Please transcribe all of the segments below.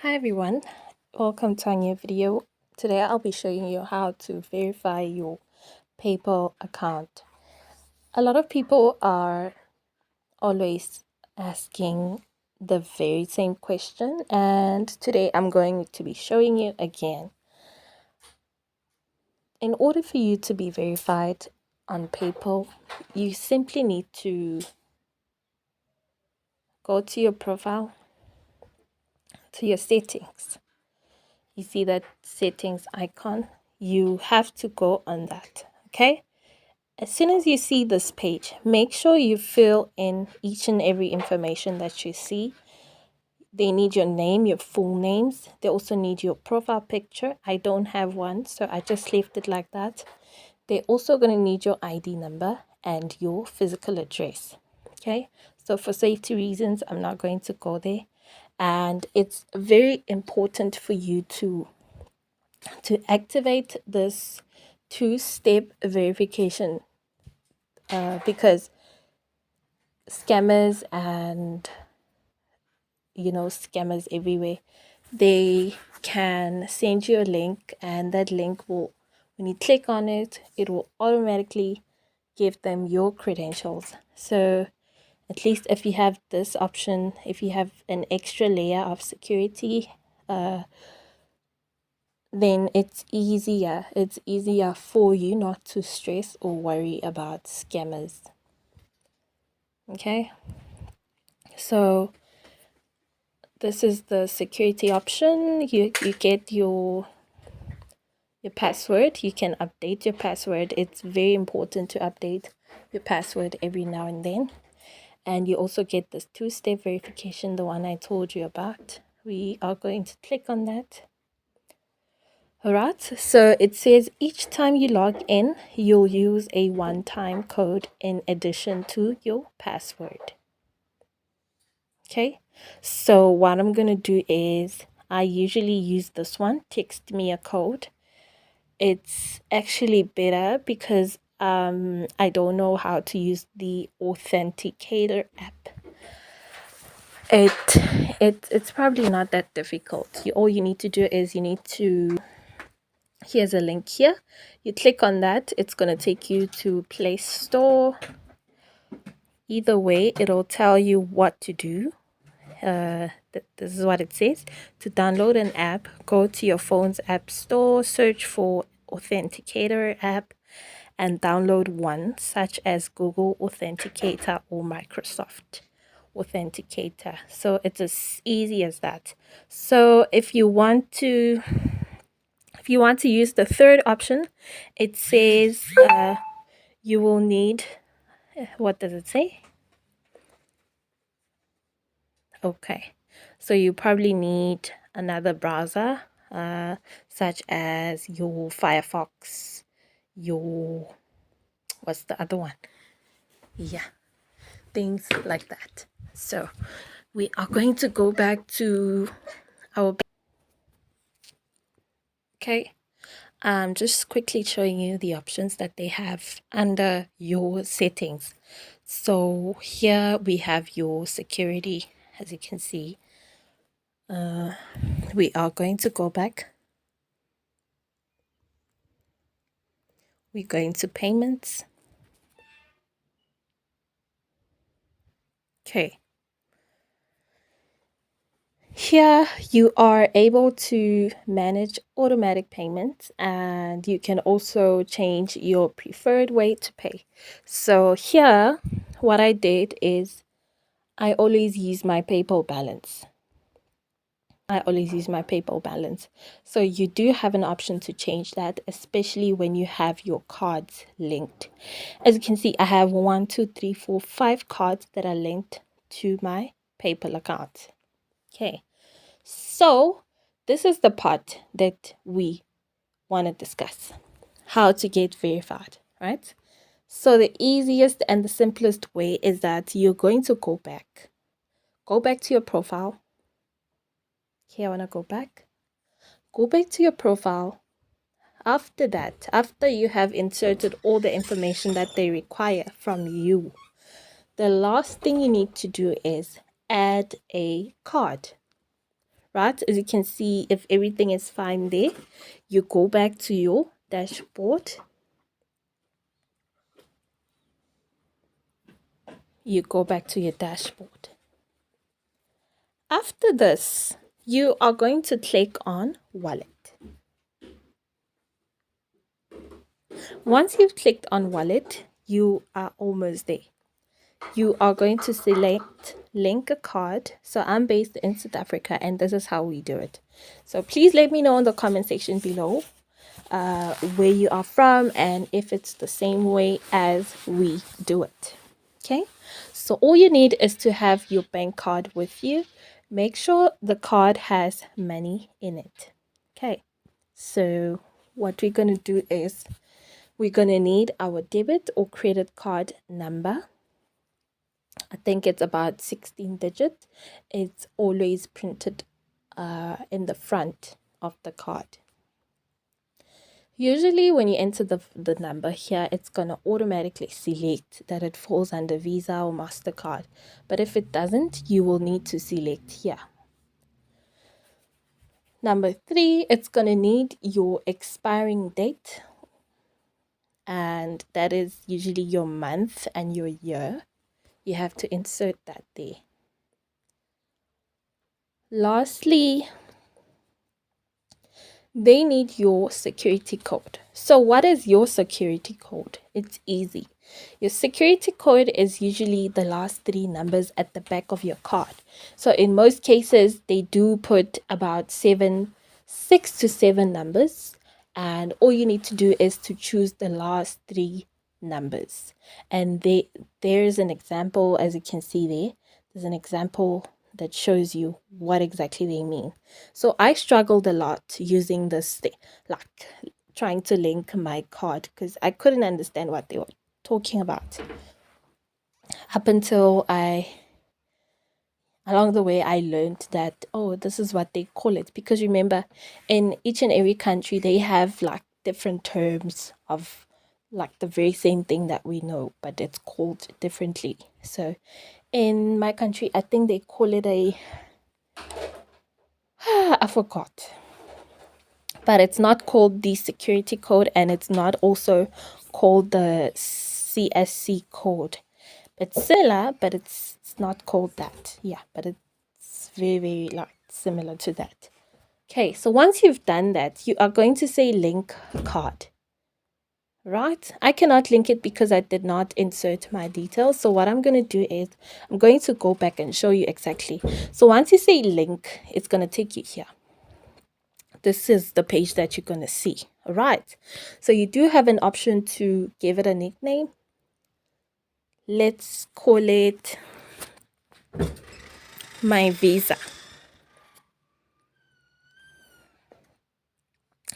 Hi everyone, welcome to a new video. Today I'll be showing you how to verify your PayPal account. A lot of people are always asking the very same question, and today I'm going to be showing you again. In order for you to be verified on PayPal, you simply need to go to your profile, to your settings. You see that settings icon? You have to go on that, okay? As soon as you see this page, make sure you fill in each and every information that you see. They need your name, your full names. They also need your profile picture. I don't have one, so I just left it like that. They're also going to need your ID number and your physical address. Okay, so for safety reasons, I'm not going to go there. And it's very important for you to activate this two-step verification because scammers and scammers everywhere, they can send you a link, and that link will, when you click on it, it will automatically give them your credentials. So at least if you have this option, if you have an extra layer of security, then it's easier for you not to stress or worry about scammers. Okay, so this is the security option. You get your password. You can update your password. It's very important to update your password every now and then. And you also get this two-step verification, the one I told you about. We are going to click on that. Alright, so it says each time you log in, you'll use a one-time code in addition to your password. Okay, so what I'm going to do is I usually use this one, text me a code. It's actually better because I don't know how to use the Authenticator app. It's probably not that difficult. All you need to do is here's a link here. You click on that, it's going to take you to Play Store. Either way, it'll tell you what to do. This is what it says. To download an app, go to your phone's app store, search for Authenticator app, and download one such as Google Authenticator or Microsoft Authenticator. So it's as easy as that. So if you want to use the third option, it says you will need, what does it say? Okay, so you probably need another browser, such as your Firefox, what's the other one? Yeah, things like that. So we are going to go back to our, okay, I'm just quickly showing you the options that they have under your settings. So here we have your security, as you can see. We are going to go back. We're going to payments. Okay. Here you are able to manage automatic payments, and you can also change your preferred way to pay. So here, what I did is I always use my PayPal balance. So you do have an option to change that, especially when you have your cards linked. As you can see, I have 1, 2, 3, 4, 5 cards that are linked to my PayPal account. Okay, so this is the part that we want to discuss, how to get verified, right? So the easiest and the simplest way is that you're going to go back to your profile. Here, I want to go back to your profile. After that, after you have inserted all the information that they require from you, the last thing you need to do is add a card. right? As you can see, if everything is fine there, you go back to your dashboard. You go back to your dashboard. After this, you are going to click on wallet. Once you've clicked on wallet, you are almost there. You are going to select link a card. So I'm based in South Africa and this is how we do it. So please let me know in the comment section below where you are from and if it's the same way as we do it. Okay, so all you need is to have your bank card with you. Make sure the card has money in it. Okay, so what we're going to do is we're going to need our debit or credit card number. I think it's about 16 digits. It's always printed in the front of the card. Usually when you enter the number here, it's going to automatically select that it falls under Visa or MasterCard. But if it doesn't, you will need to select here. Number 3, it's going to need your expiring date. And that is usually your month and your year. You have to insert that there. Lastly, they need your security code. So what is your security code? It's easy. Your security code is usually the last 3 numbers at the back of your card. So in most cases, they do put about 6 to 7 numbers. And all you need to do is to choose the last 3 numbers. And there's an example, as you can see there. There's an example that shows you what exactly they mean. So I struggled a lot using this thing, like trying to link my card because I couldn't understand what they were talking about. Up until along the way, I learned that, oh, this is what they call it. Because remember, in each and every country, they have like different terms of like the very same thing that we know, but it's called differently. So in my country, I think they call it I forgot. But it's not called the security code and it's not also called the CSC code. It's similar, but it's not called that. Yeah, but it's very, very like similar to that. Okay, so once you've done that, you are going to say link card. Right, I cannot link it because I did not insert my details. So what I'm going to do is I'm going to go back and show you exactly. So once you say link, it's going to take you here. This is the page that you're going to see. All right, so you do have an option to give it a nickname. Let's call it my Visa.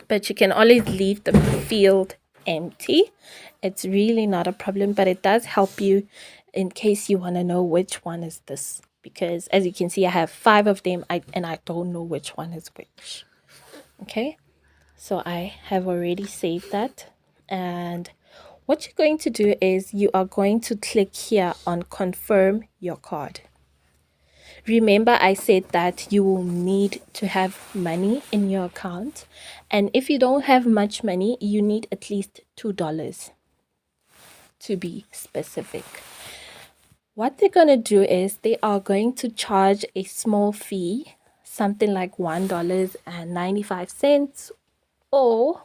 But you can always leave the field empty. It's really not a problem, but it does help you in case you want to know which one is this. Because as you can see, I have 5 of them and I don't know which one is which. Okay, so I have already saved that. And what you're going to do is you are going to click here on confirm your card. Remember, I said that you will need to have money in your account. And if you don't have much money, you need at least $2 to be specific. What they're going to do is they are going to charge a small fee, something like $1.95, or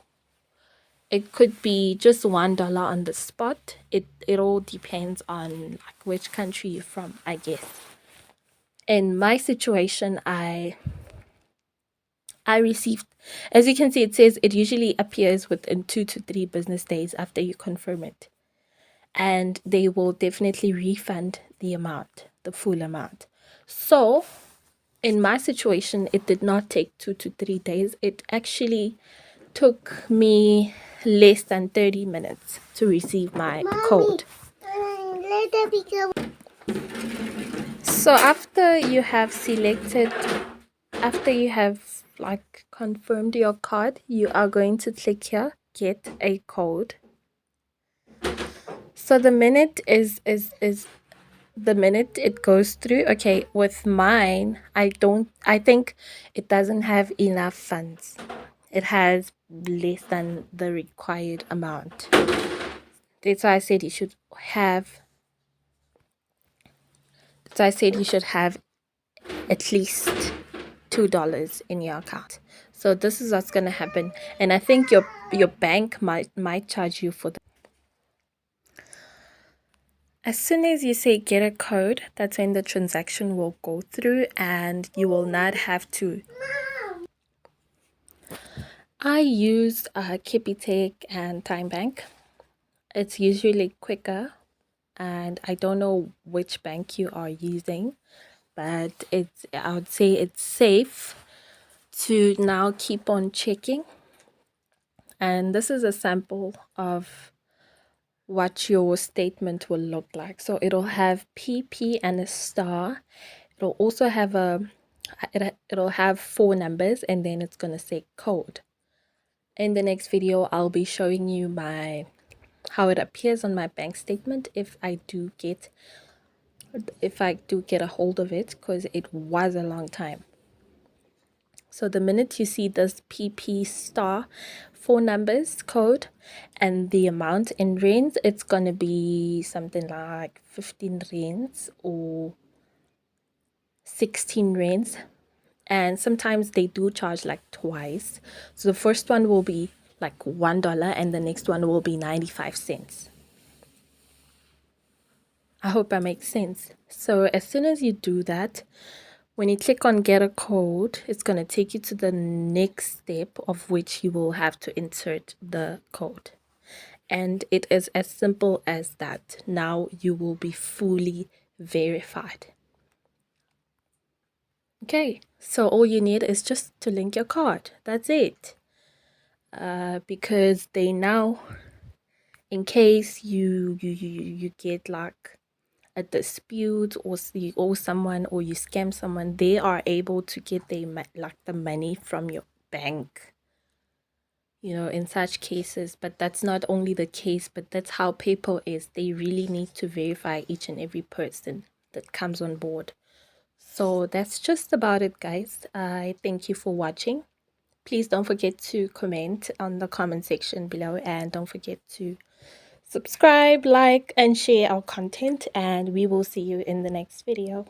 it could be just $1 on the spot. It all depends on like which country you're from, I guess. In my situation, I received, as you can see, it says it usually appears within 2 to 3 business days after you confirm it. And they will definitely refund the amount, the full amount. So in my situation, it did not take 2 to 3 days. It actually took me less than 30 minutes to receive my code. So after you have like confirmed your card, you are going to click here, get a code. So the minute is the minute it goes through. Okay, with mine, I think it doesn't have enough funds. It has less than the required amount. That's why I said you should have so I said you should have at least $2 in your account. So this is what's gonna happen. And I think your bank might charge you for that. As soon as you say get a code, that's when the transaction will go through and you will not have to. I use Capitec and Time Bank. It's usually quicker, and I don't know which bank you are using, but I would say it's safe to now keep on checking. And this is a sample of what your statement will look like. So it'll have PP and a star. It'll also have it'll have 4 numbers, and then it's going to say code. In the next video, I'll be showing you how it appears on my bank statement if I do get a hold of it, because it was a long time. So the minute you see this PP star 4 numbers code and the amount in rands, it's going to be something like 15 rands or 16 rands. And sometimes they do charge like twice. So the first one will be like $1 and the next one will be 95 cents. I hope that makes sense. So as soon as you do that, when you click on get a code, it's going to take you to the next step, of which you will have to insert the code. And it is as simple as that. Now you will be fully verified. Okay, so all you need is just to link your card. That's it. Because they now, in case you get like a dispute, or you owe someone or you scam someone, they are able to get the money from your bank, in such cases. But that's not only the case, but that's how PayPal is. They really need to verify each and every person that comes on board. So that's just about it, guys. I thank you for watching. Please don't forget to comment on the comment section below, and don't forget to subscribe, like, and share our content, and we will see you in the next video.